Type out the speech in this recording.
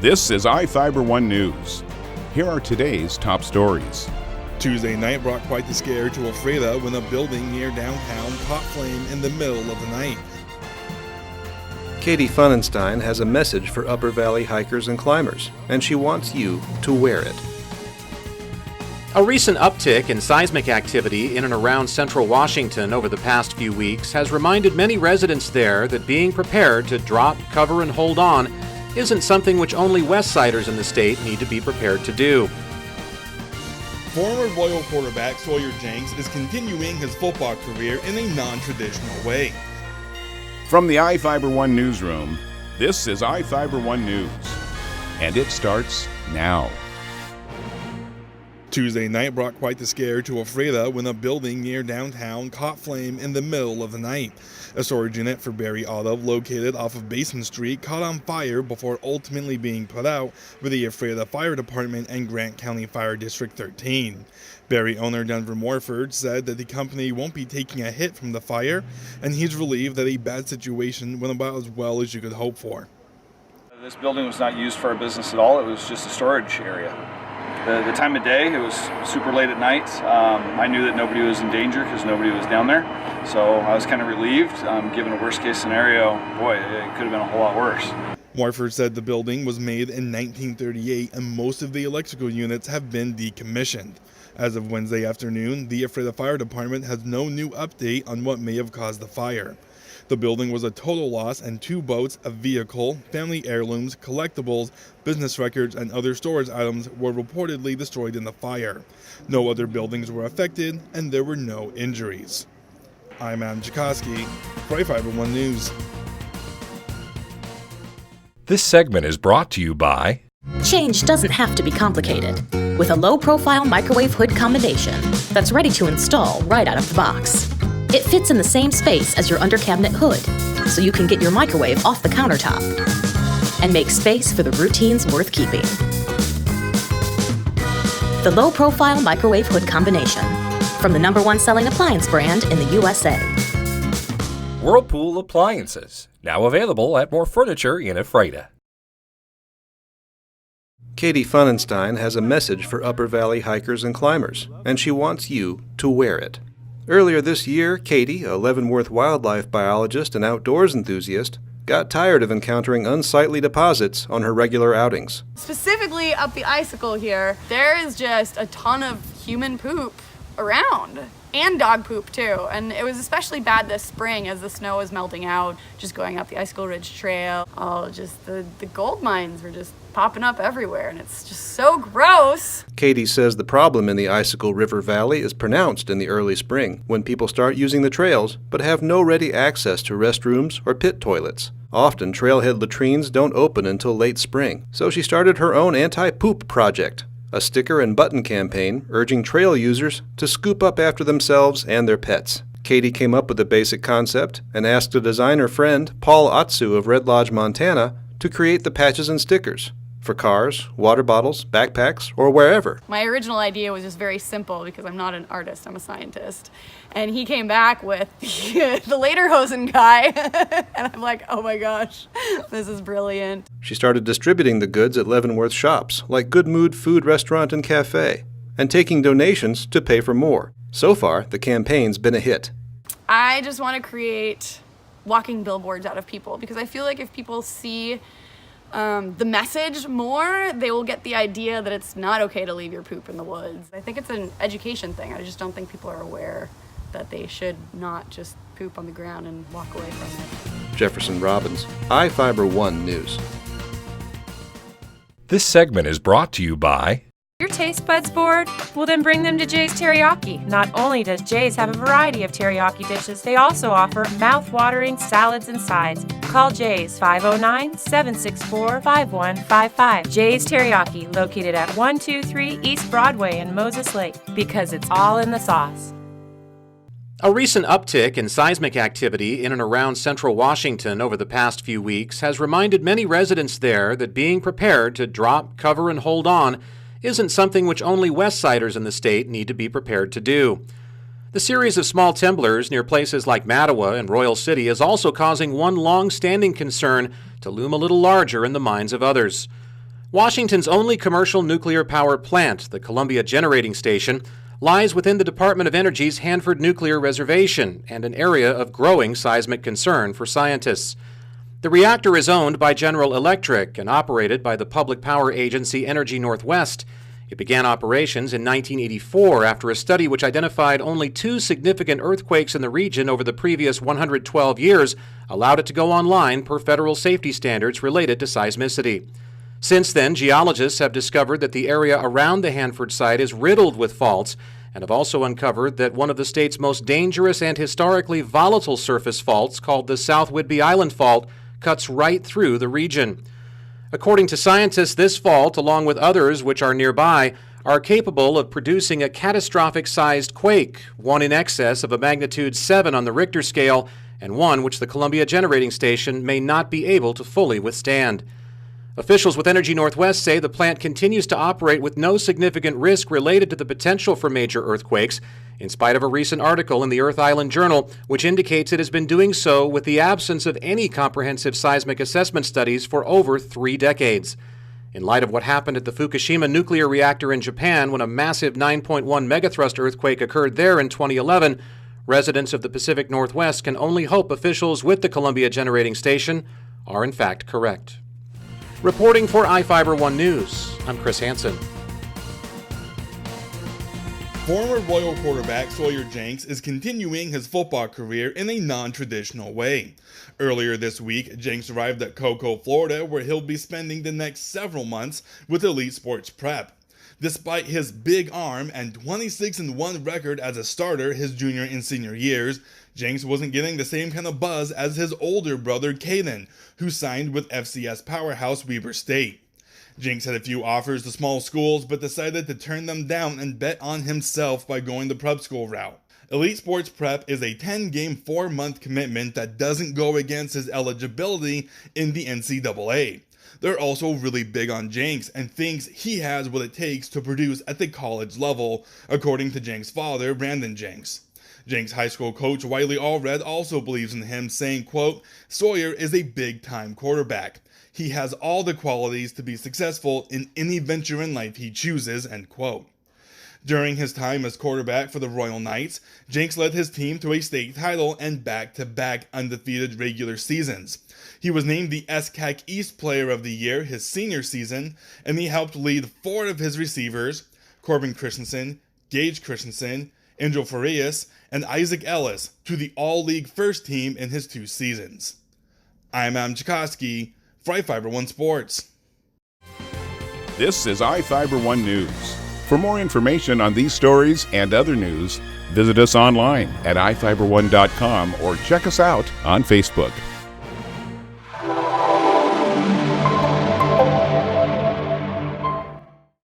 This is iFIBER 1 News. Here are today's top stories. Tuesday night brought quite the scare to Ephrata when a building near downtown caught flame in the middle of the night. Katie Funenstein has a message for Upper Valley hikers and climbers, and she wants you to wear it. A recent uptick in seismic activity in and around central Washington over the past few weeks has reminded many residents there that being prepared to drop, cover, and hold on isn't something which only Westsiders in the state need to be prepared to do. Former Royal quarterback Sawyer Jenks is continuing his football career in a non-traditional way. From the iFIBER 1 newsroom, this is iFIBER 1 News. And it starts now. Tuesday night brought quite the scare to Ephrata when a building near downtown caught flame in the middle of the night. A storage unit for Barry Auto located off of Basin Street caught on fire before ultimately being put out with the Ephrata Fire Department and Grant County Fire District 13. Barry owner Denver Morford said that the company won't be taking a hit from the fire, and he's relieved that a bad situation went about as well as you could hope for. This building was not used for a business at all. It was just a storage area. The time of day, it was super late at night. I knew that nobody was in danger because nobody was down there. So I was kind of relieved. Given a worst case scenario, boy, it could have been a whole lot worse. Morford said the building was made in 1938 and most of the electrical units have been decommissioned. As of Wednesday afternoon, the Ephrata Fire Department has no new update on what may have caused the fire. The building was a total loss, and 2 boats, a vehicle, family heirlooms, collectibles, business records, and other storage items were reportedly destroyed in the fire. No other buildings were affected, and there were no injuries. I'm Adam Chikoski for iFIBER 1 News. This segment is brought to you by... Change doesn't have to be complicated. With a low-profile microwave hood combination that's ready to install right out of the box. It fits in the same space as your under-cabinet hood, so you can get your microwave off the countertop and make space for the routines worth keeping. The low-profile microwave hood combination, from the #1 selling appliance brand in the USA. Whirlpool Appliances, now available at More Furniture in Ephrata. Katie Funenstein has a message for Upper Valley hikers and climbers, and she wants you to wear it. Earlier this year, Katie, a Leavenworth wildlife biologist and outdoors enthusiast, got tired of encountering unsightly deposits on her regular outings. Specifically up the icicle here, there is just a ton of human poop around. And dog poop too. And it was especially bad this spring as the snow was melting out, just going up the Icicle Ridge Trail. Oh, just the gold mines were just popping up everywhere, and it's just so gross. Katie says the problem in the Icicle River Valley is pronounced in the early spring, when people start using the trails but have no ready access to restrooms or pit toilets. Often, trailhead latrines don't open until late spring, so she started her own anti-poop project, a sticker and button campaign urging trail users to scoop up after themselves and their pets. Katie came up with the basic concept and asked a designer friend, Paul Atsu of Red Lodge, Montana, to create the patches and stickers for cars, water bottles, backpacks, or wherever. My original idea was just very simple because I'm not an artist, I'm a scientist. And he came back with the lederhosen guy, and I'm like, oh my gosh, this is brilliant. She started distributing the goods at Leavenworth shops like Good Mood Food Restaurant and Cafe, and taking donations to pay for more. So far, the campaign's been a hit. I just want to create walking billboards out of people because I feel like if people see the message more, they will get the idea that it's not okay to leave your poop in the woods. I think it's an education thing. I just don't think people are aware that they should not just poop on the ground and walk away from it. Jefferson Robbins, iFIBER 1 News. This segment is brought to you by... Your taste buds bored? Well, then bring them to Jay's Teriyaki. Not only does Jay's have a variety of teriyaki dishes, they also offer mouth-watering salads and sides. Call Jay's 509-764-5155. Jay's Teriyaki, located at 123 East Broadway in Moses Lake, because it's all in the sauce. A recent uptick in seismic activity in and around central Washington over the past few weeks has reminded many residents there that being prepared to drop, cover, and hold on isn't something which only Westsiders in the state need to be prepared to do. The series of small temblors near places like Mattawa and Royal City is also causing one long-standing concern to loom a little larger in the minds of others. Washington's only commercial nuclear power plant, the Columbia Generating Station, lies within the Department of Energy's Hanford Nuclear Reservation and an area of growing seismic concern for scientists. The reactor is owned by General Electric and operated by the public power agency Energy Northwest. It began operations in 1984 after a study which identified only 2 significant earthquakes in the region over the previous 112 years allowed it to go online per federal safety standards related to seismicity. Since then, geologists have discovered that the area around the Hanford site is riddled with faults and have also uncovered that one of the state's most dangerous and historically volatile surface faults, called the South Whidbey Island Fault, cuts right through the region. According to scientists, this fault, along with others which are nearby, are capable of producing a catastrophic-sized quake, one in excess of a magnitude 7 on the Richter scale, and one which the Columbia Generating Station may not be able to fully withstand. Officials with Energy Northwest say the plant continues to operate with no significant risk related to the potential for major earthquakes, in spite of a recent article in the Earth Island Journal, which indicates it has been doing so with the absence of any comprehensive seismic assessment studies for over 3 decades. In light of what happened at the Fukushima nuclear reactor in Japan when a massive 9.1 megathrust earthquake occurred there in 2011, residents of the Pacific Northwest can only hope officials with the Columbia Generating Station are in fact correct. Reporting for iFIBER 1 News, I'm Chris Hansen. Former Royal quarterback Sawyer Jenks is continuing his football career in a non-traditional way. Earlier this week, Jenks arrived at Cocoa, Florida, where he'll be spending the next several months with Elite Sports Prep. Despite his big arm and 26-1 record as a starter his junior and senior years, Jenks wasn't getting the same kind of buzz as his older brother Caden, who signed with FCS powerhouse Weber State. Jenks had a few offers to small schools, but decided to turn them down and bet on himself by going the prep school route. Elite Sports Prep is a 10-game, 4-month commitment that doesn't go against his eligibility in the NCAA. They're also really big on Jenks and thinks he has what it takes to produce at the college level, according to Jenks' father, Brandon Jenks. Jenks' high school coach, Wiley Allred, also believes in him, saying, quote, "Sawyer is a big-time quarterback. He has all the qualities to be successful in any venture in life he chooses," end quote. During his time as quarterback for the Royal Knights, Jenks led his team to a state title and back-to-back undefeated regular seasons. He was named the SCAC East Player of the Year his senior season, and he helped lead 4 of his receivers, Corbin Christensen, Gage Christensen, Angel Farias, and Isaac Ellis, to the All-League First Team in his 2 seasons. I'm Adam Chikoski for iFIBER 1 Sports. This is iFIBER 1 News. For more information on these stories and other news, visit us online at iFiber1.com or check us out on Facebook.